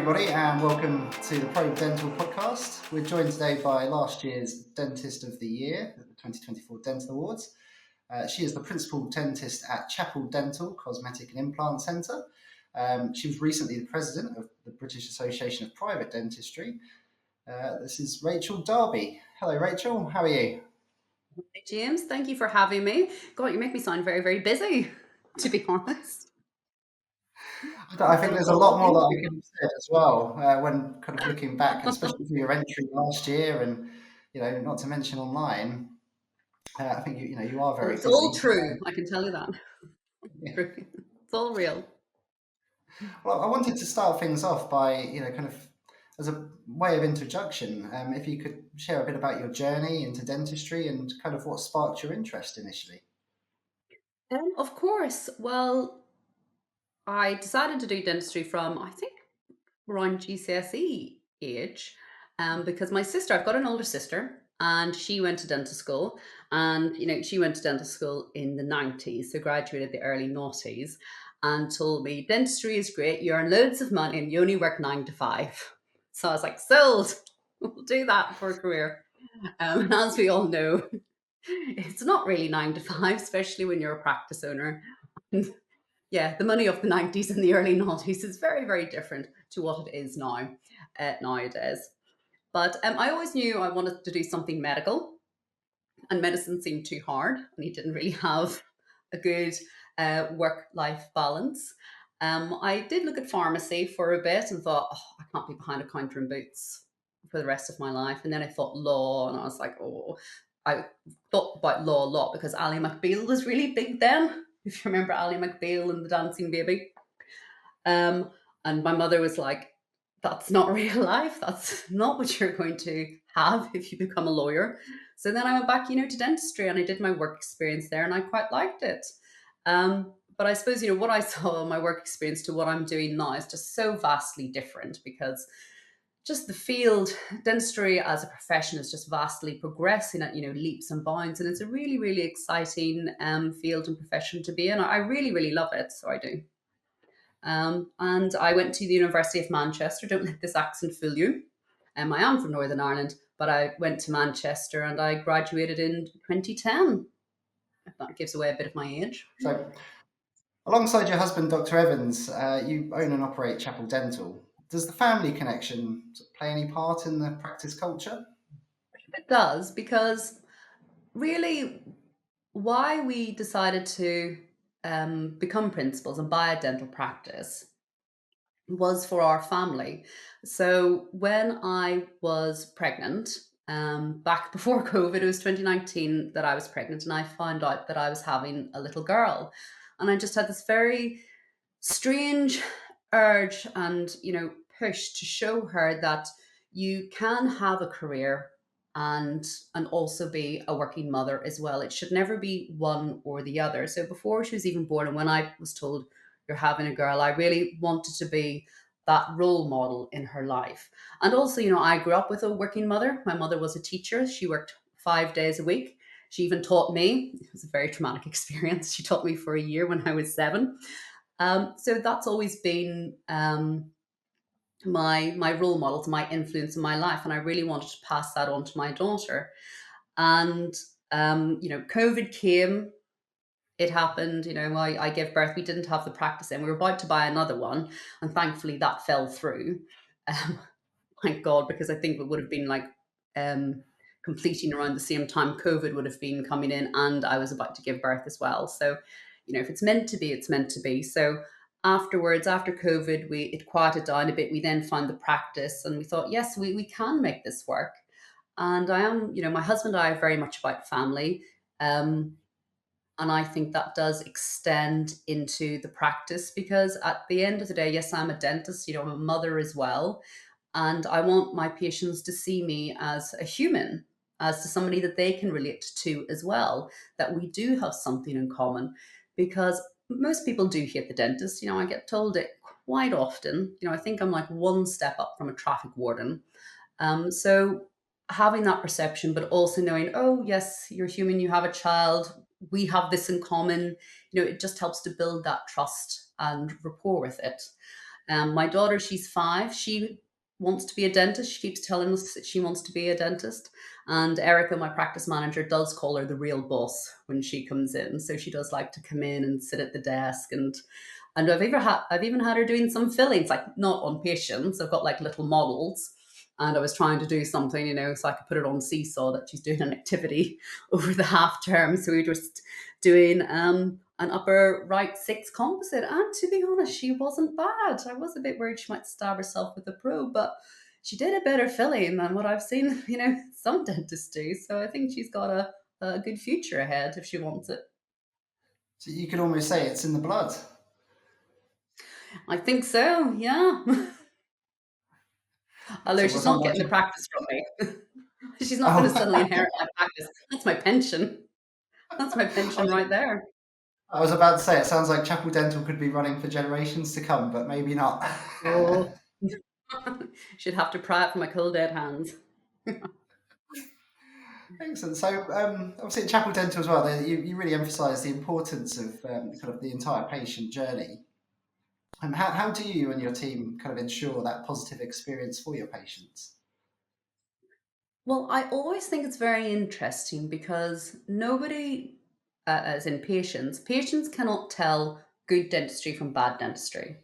everybody, and welcome to the Pro Dental Podcast. We're joined today by last year's Dentist of the Year at the 2024 Dental Awards. She is the principal dentist at Chapel Dental Cosmetic and Implant Centre. She was recently the president of the British Association of Private Dentistry. This is Rachel Darby. Hello, Rachel. How are you? Hey, James, thank you for having me. God, you make me sound very, very busy, to be honest. I think there's a lot more that I can say as well when kind of looking back, and especially for your entry last year, and not to mention online. I think you are very It's all busy. true. I can tell you that. Yeah. It's all real. Well, I wanted to start things off by kind of as a way of introduction. If you could share a bit about your journey into dentistry and kind of what sparked your interest initially. Of course. Well, I decided to do dentistry from, I think, around GCSE age, because my sister, I've got an older sister, and she went to dental school, and she went to dental school in the 90s, so graduated the early noughties, and told me dentistry is great, you earn loads of money, and you only work 9 to 5. So I was like, sold. We'll do that for a career. And as we all know, it's not really 9 to 5, especially when you're a practice owner. Yeah, the money of the 90s and the early noughties is very, very different to what it is now, nowadays. But I always knew I wanted to do something medical, and medicine seemed too hard, and he didn't really have a good work-life balance. I did look at pharmacy for a bit and thought, oh, I can't be behind a counter in boots for the rest of my life. And then I thought law, and I was like, oh, I thought about law a lot because Ally McBeal was really big then. If you remember Ally McBeal and the Dancing Baby. Um, and my mother was like, that's not real life. That's not what you're going to have if you become a lawyer. So then I went back, to dentistry, and I did my work experience there, and I quite liked it. But I suppose, what I saw in my work experience to what I'm doing now is just so vastly different, because just the field, dentistry as a profession is just vastly progressing at, leaps and bounds. And it's a really, really exciting field and profession to be in. I really, really love it. So I do. And I went to the University of Manchester. Don't let this accent fool you. I am from Northern Ireland, but I went to Manchester and I graduated in 2010. If that gives away a bit of my age. So, alongside your husband, Dr. Evans, you own and operate Chapel Dental. Does the family connection play any part in the practice culture? It does, because really why we decided to become principals and buy a dental practice was for our family. So when I was pregnant, back before COVID, it was 2019 that I was pregnant, and I found out that I was having a little girl. And I just had this very strange urge and, push to show her that you can have a career and also be a working mother as well. It should never be one or the other. So before she was even born, and when I was told you're having a girl, I really wanted to be that role model in her life. And also, I grew up with a working mother. My mother was a teacher. She worked 5 days a week. She even taught me. It was a very traumatic experience. She taught me for a year when I was 7. So that's always been my role models, my influence in my life, and I really wanted to pass that on to my daughter. And COVID came. It happened. I gave birth. We didn't have the practice, and we were about to buy another one, and thankfully that fell through. Um, thank God, because I think it would have been like completing around the same time COVID would have been coming in, and I was about to give birth as well. So, if it's meant to be, it's meant to be. So afterwards, after COVID, it quieted down a bit. We then found the practice, and we thought, yes, we can make this work. And I am, my husband and I are very much about family. And I think that does extend into the practice, because at the end of the day, yes, I'm a dentist, I'm a mother as well. And I want my patients to see me as a human, as to somebody that they can relate to as well, that we do have something in common. Because most people do hate the dentist. I get told it quite often. I think I'm like one step up from a traffic warden. So having that perception, but also knowing, oh, yes, you're human, you have a child, we have this in common, it just helps to build that trust and rapport with it. My daughter, she's 5. She wants to be a dentist. She keeps telling us that she wants to be a dentist. And Erica, my practice manager, does call her the real boss when she comes in. So she does like to come in and sit at the desk, and I've even had her doing some fillings, like not on patients. I've got like little models, and I was trying to do something, so I could put it on Seesaw that she's doing an activity over the half term. So we were just doing an upper right six composite, and to be honest, she wasn't bad. I was a bit worried she might stab herself with the probe, but she did a better filling than what I've seen, some dentists do. So I think she's got a good future ahead if she wants it. So you could almost say it's in the blood. I think so, yeah. Although Excellent. Well, she's sounds not like getting the you. practice from me. She's not going to suddenly Oh, inherit my practice. That's my pension. That's my I pension was, right there. I was about to say it sounds like Chapel Dental could be running for generations to come, but maybe not. Oh, should have to pry it from my cold dead hands. Excellent. So, obviously, at Chapel Dental as well, you really emphasise the importance of kind of the entire patient journey. And how do you and your team kind of ensure that positive experience for your patients? Well, I always think it's very interesting because nobody, as in patients cannot tell good dentistry from bad dentistry.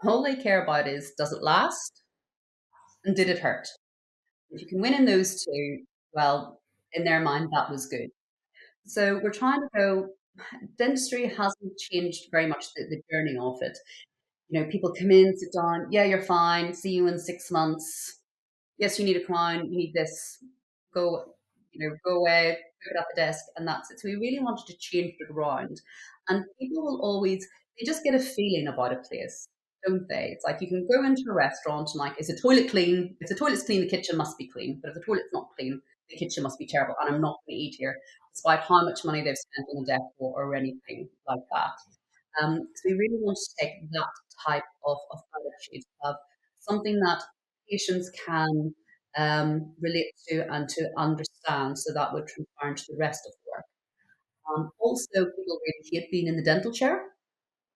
All they care about is, does it last and did it hurt? If you can win in those two, well, in their mind, that was good. So we're trying to go, dentistry hasn't changed very much the journey of it. People come in, sit down, yeah, you're fine, see you in 6 months. Yes, you need a crown, you need this, go, go away, put it at the desk, and that's it. So we really wanted to change it around. And people will always, they just get a feeling about a place, don't they? It's like you can go into a restaurant and like, is the toilet clean? If the toilet's clean, the kitchen must be clean. But if the toilet's not clean, the kitchen must be terrible, and I'm not going to eat here, despite how much money they've spent on the decor or anything like that. So we really want to take that type of attitude, have something that patients can relate to and to understand, so that would transfer into the rest of the work. Also, people really hate being in the dental chair.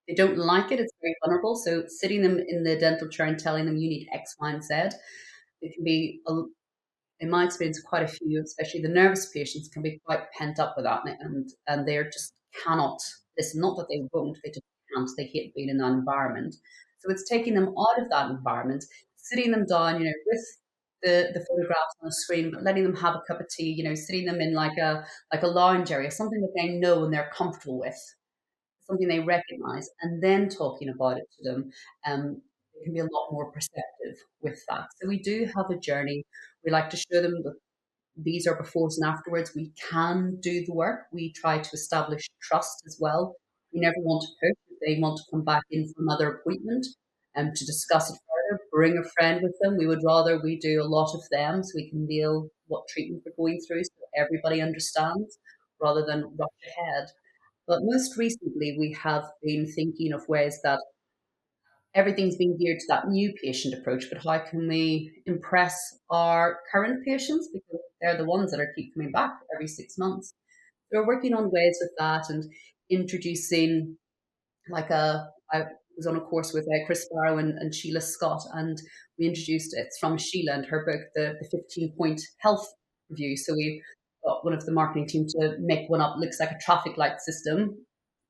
They don't like it. It's very vulnerable. So sitting them in the dental chair and telling them you need X, Y, and Z, it can be in my experience, quite a few, especially the nervous patients, can be quite pent up with that, and they just cannot listen. Not that they won't, they just can't. They hate being in that environment. So it's taking them out of that environment, sitting them down, with the photographs on the screen, but letting them have a cup of tea, sitting them in like a lounge area, something that they know and they're comfortable with, something they recognize, and then talking about it to them. They can be a lot more perceptive with that. So we do have a journey. We like to show them that these are befores and afterwards. We can do the work. We try to establish trust as well. We never want to push. If they want to come back in for another appointment and to discuss it further, bring a friend with them. We would rather we do a lot of them so we can deal what treatment we're going through so everybody understands rather than rush ahead. But most recently, we have been thinking of ways that everything's been geared to that new patient approach, but how can we impress our current patients, because they're the ones that are keep coming back every 6 months. So we're working on ways with that and introducing I was on a course with Chris Barrow and Sheila Scott, and we introduced it's from Sheila and her book, the 15-point health review. So we got one of the marketing team to make one up, looks like a traffic light system,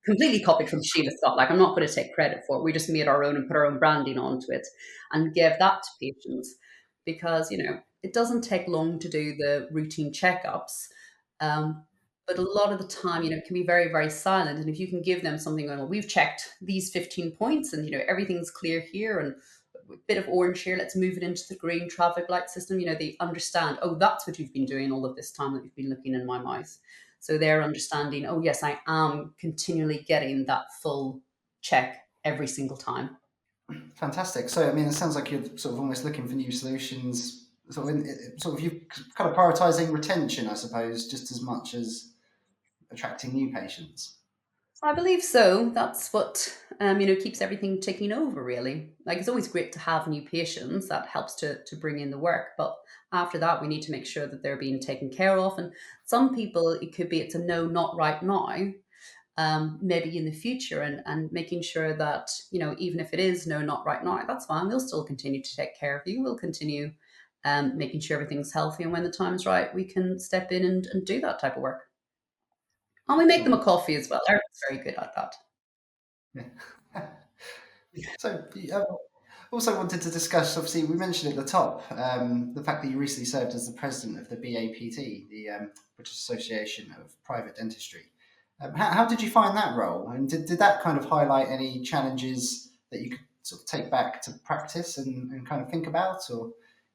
completely copied from Sheila Scott. Like, I'm not going to take credit for it. We just made our own and put our own branding onto it and gave that to patients, because, it doesn't take long to do the routine checkups. But a lot of the time, it can be very, very silent. And if you can give them something going, well, we've checked these 15 points and, everything's clear here and a bit of orange here, let's move it into the green traffic light system. They understand, oh, that's what you've been doing all of this time that you've been looking in my mouth. So they're understanding, oh, yes, I am continually getting that full check every single time. Fantastic. So, I mean, it sounds like you're sort of almost looking for new solutions. Sort of you kind of prioritizing retention, I suppose, just as much as attracting new patients. I believe so. That's what keeps everything ticking over. Really, like it's always great to have new patients. That helps to bring in the work. But after that, we need to make sure that they're being taken care of. And some people, it could be it's a no, not right now. maybe in the future, and making sure that, even if it is no, not right now, that's fine. We'll still continue to take care of you. We'll continue making sure everything's healthy. And when the time's right, we can step in and do that type of work. And we make them a Excellent. coffee as well. Eric's very good at that. Yeah. So, also wanted to discuss, obviously, we mentioned at the top the fact that you recently served as the president of the BAPT, the British Association of Private Dentistry. How did you find that role? And did that kind of highlight any challenges that you could sort of take back to practice and kind of think about? Or,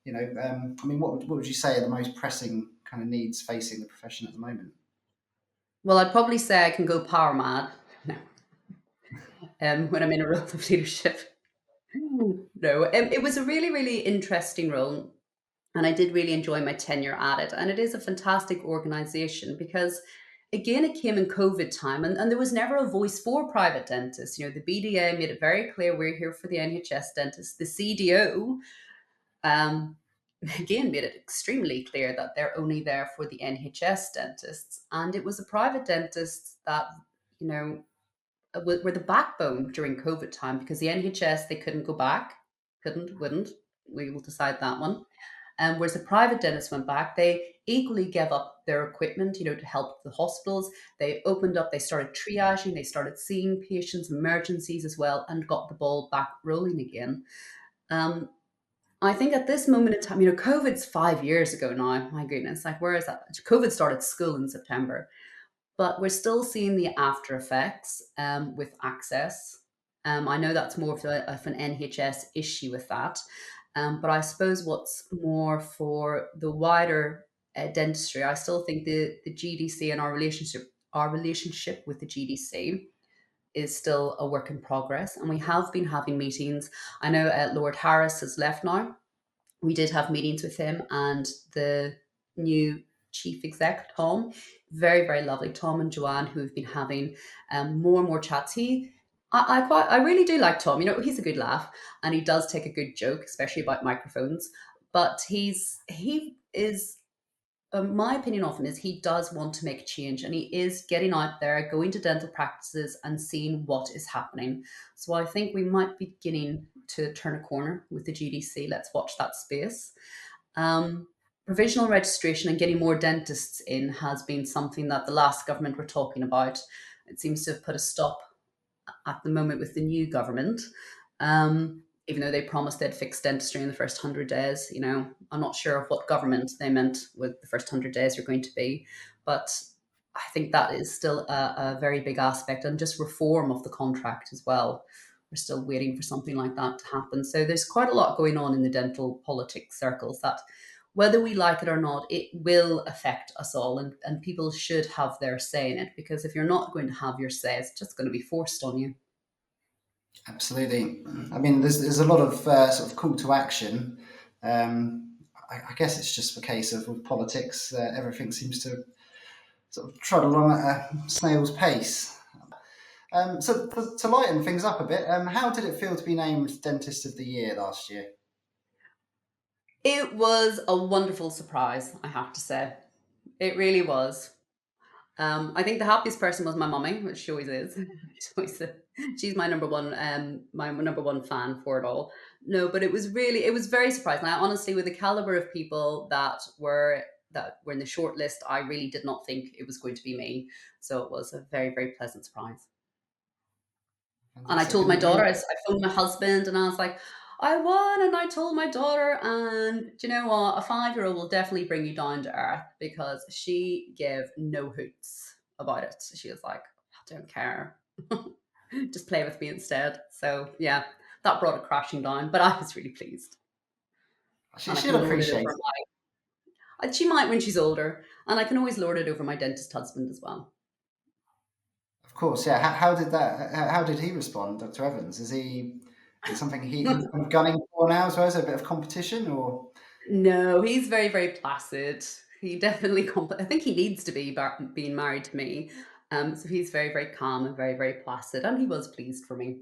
I mean, what would you say are the most pressing kind of needs facing the profession at the moment? Well, I'd probably say I can go power mad. No, when I'm in a role of leadership. No, it was a really, really interesting role. And I did really enjoy my tenure at it. And it is a fantastic organization because, again, it came in COVID time, and there was never a voice for private dentists. The BDA made it very clear we're here for the NHS dentists. The CDO, um, again, made it extremely clear that they're only there for the NHS dentists. And it was the private dentists that, you know, were the backbone during COVID time, because the NHS, they couldn't go back, wouldn't. We will decide that one. Whereas the private dentists went back, they equally gave up their equipment, to help the hospitals. They opened up, they started triaging, they started seeing patients, emergencies as well, and got the ball back rolling again. Um, I think at this moment in time, COVID's 5 years ago now. My goodness, like, where is that? COVID started school in September, but we're still seeing the after effects with access. I know that's more of an NHS issue with that, but I suppose what's more for the wider dentistry, I still think the GDC and our relationship with the GDC is still a work in progress, and we have been having meetings. I know Lord Harris has left now. We did have meetings with him and the new chief exec, Tom. Very, very lovely. Tom and Joanne, who have been having more and more chats. I really do like Tom. He's a good laugh, and he does take a good joke, especially about microphones. But he is, my opinion of him is, he does want to make a change, and he is getting out there, going to dental practices and seeing what is happening. So I think we might be beginning to turn a corner with the GDC. Let's watch that space. Um, Provisional registration and getting more dentists in has been something that the last government were talking about. It seems to have put a stop at the moment with the new government. Even though they promised they'd fix dentistry in the first 100 days, I'm not sure of what government they meant with the first 100 days are going to be. But I think that is still a very big aspect, and just reform of the contract as well. We're still waiting for something like that to happen. So there's quite a lot going on in the dental politics circles that, whether we like it or not, it will affect us all, and people should have their say in it, because if you're not going to have your say, it's just going to be forced on you. Absolutely. I mean, there's a lot of sort of call to action. I guess it's just a case of, with politics, everything seems to sort of trot along at a snail's pace. So to lighten things up a bit, how did it feel to be named Dentist of the Year last year? It was a wonderful surprise, I have to say. It really was. I think the happiest person was my mummy, which she always is. She's my number one fan for it all. No, but it was very surprising. I honestly, with the caliber of people that were in the short list, I really did not think it was going to be me. So it was a very, very pleasant surprise. And I Fantastic. told my daughter, I phoned my husband and I was like, I won. And I told my daughter, and do you know what? A 5-year-old will definitely bring you down to earth, because she gave no hoots about it. She was like, I don't care. Just play with me instead. So, yeah, that brought it crashing down. But I was really pleased. And I She'll can lord it appreciate over it. she might when she's older. And I can always lord it over my dentist husband as well. Of course, yeah. How did that? How did he respond, Dr. Evans? Is it something he's kind of gunning for now as well? Is there a bit of competition, or? No, he's very, very placid. He definitely, I think he needs to be being married to me. So he's very, very calm and very, very placid, and he was pleased for me.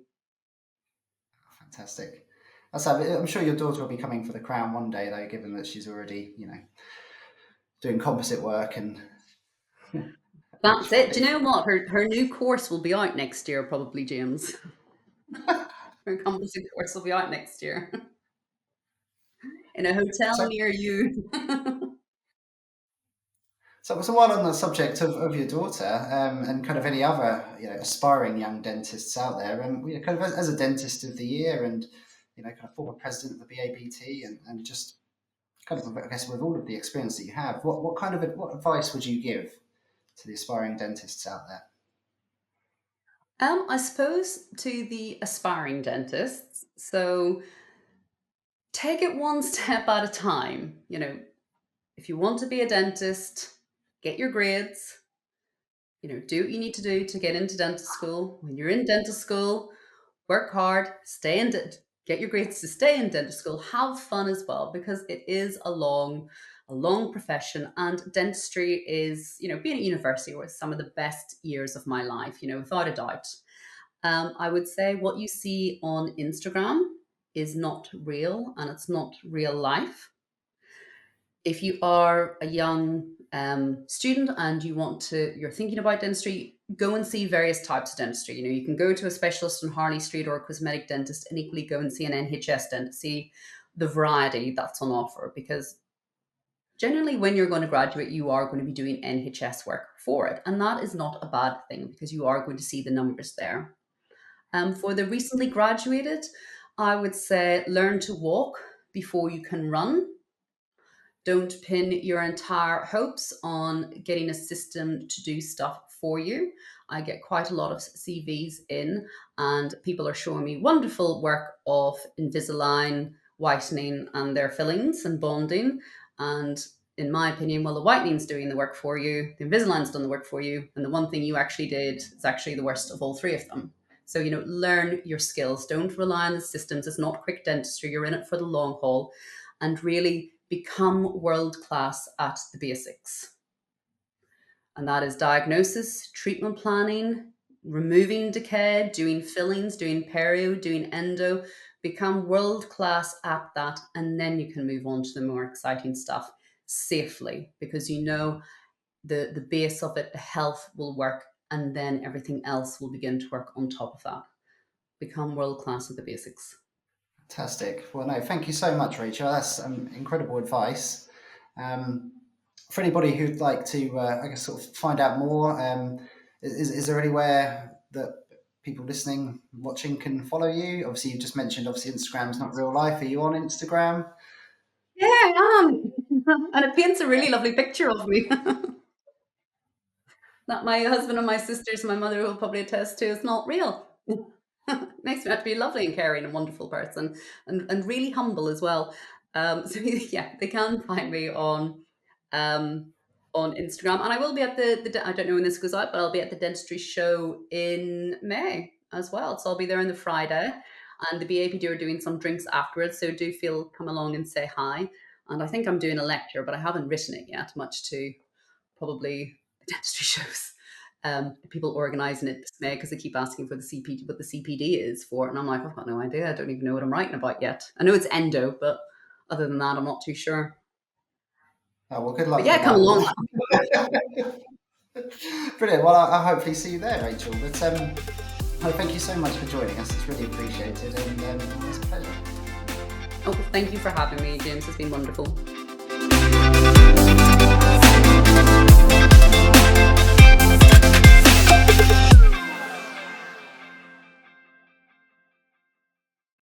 Fantastic. I'm sure your daughter will be coming for the crown one day, though, given that she's already, doing composite work and. That's it. Do you know what? Her new course will be out next year, probably, James. Her encompassing course will be out next year in a hotel So, near you. so while on the subject of your daughter, and kind of any other, aspiring young dentists out there, kind of as a dentist of the year, and kind of former president of the BABT, and just kind of, I guess, with all of the experience that you have, what advice would you give to the aspiring dentists out there? I suppose to the aspiring dentists, so take it one step at a time. If you want to be a dentist, get your grades, do what you need to do to get into dental school. When you're in dental school, work hard, get your grades to stay in dental school, have fun as well, because it is a long profession. And dentistry is, being at university was some of the best years of my life, without a doubt. I would say what you see on Instagram is not real and it's not real life. If you are a young student and you're thinking about dentistry, go and see various types of dentistry. You can go to a specialist on Harley Street or a cosmetic dentist, and equally go and see an NHS dentist, see the variety that's on offer. Because generally, when you're going to graduate, you are going to be doing NHS work for it. And that is not a bad thing, because you are going to see the numbers there. For the recently graduated, I would say learn to walk before you can run. Don't pin your entire hopes on getting a system to do stuff for you. I get quite a lot of CVs in, and people are showing me wonderful work of Invisalign, whitening, and their fillings and bonding. And in my opinion, well, the whitening's doing the work for you, the Invisalign's done the work for you, and the one thing you actually did is actually the worst of all three of them. So, learn your skills. Don't rely on the systems. It's not quick dentistry. You're in it for the long haul, and really become world class at the basics. And that is diagnosis, treatment planning, removing decay, doing fillings, doing perio, doing endo. Become world class at that, and then you can move on to the more exciting stuff safely, because the base of it, the health will work, and then everything else will begin to work on top of that. Become world class at the basics. Fantastic. Well, no, thank you so much, Rachel. That's incredible advice. For anybody who'd like to, I guess, sort of find out more, is there anywhere that people listening, watching can follow you? Obviously, you just mentioned, Instagram's not real life. Are you on Instagram? Yeah, I am. And it paints a really lovely picture of me. That my husband and my sisters and my mother will probably attest to, is not real. Makes me out to be a lovely and caring and wonderful person, and really humble as well. So yeah, they can find me on Instagram, and I will be at I don't know when this goes out, but I'll be at the dentistry show in May as well. So I'll be there on the Friday, and the BAPD are doing some drinks afterwards. So do come along and say hi. And I think I'm doing a lecture, but I haven't written it yet, much to probably the dentistry shows. People organising it dismay, because they keep asking for the CPD, what the CPD is for, and I'm like, I've got no idea. I don't even know what I'm writing about yet. I know it's endo, but other than that, I'm not too sure. Oh, well, good luck But yeah, with come along. that. Brilliant. Well, I'll hopefully see you there, Rachel. But thank you so much for joining us. It's really appreciated, and it's a pleasure. Oh, thank you for having me, James. It's been wonderful.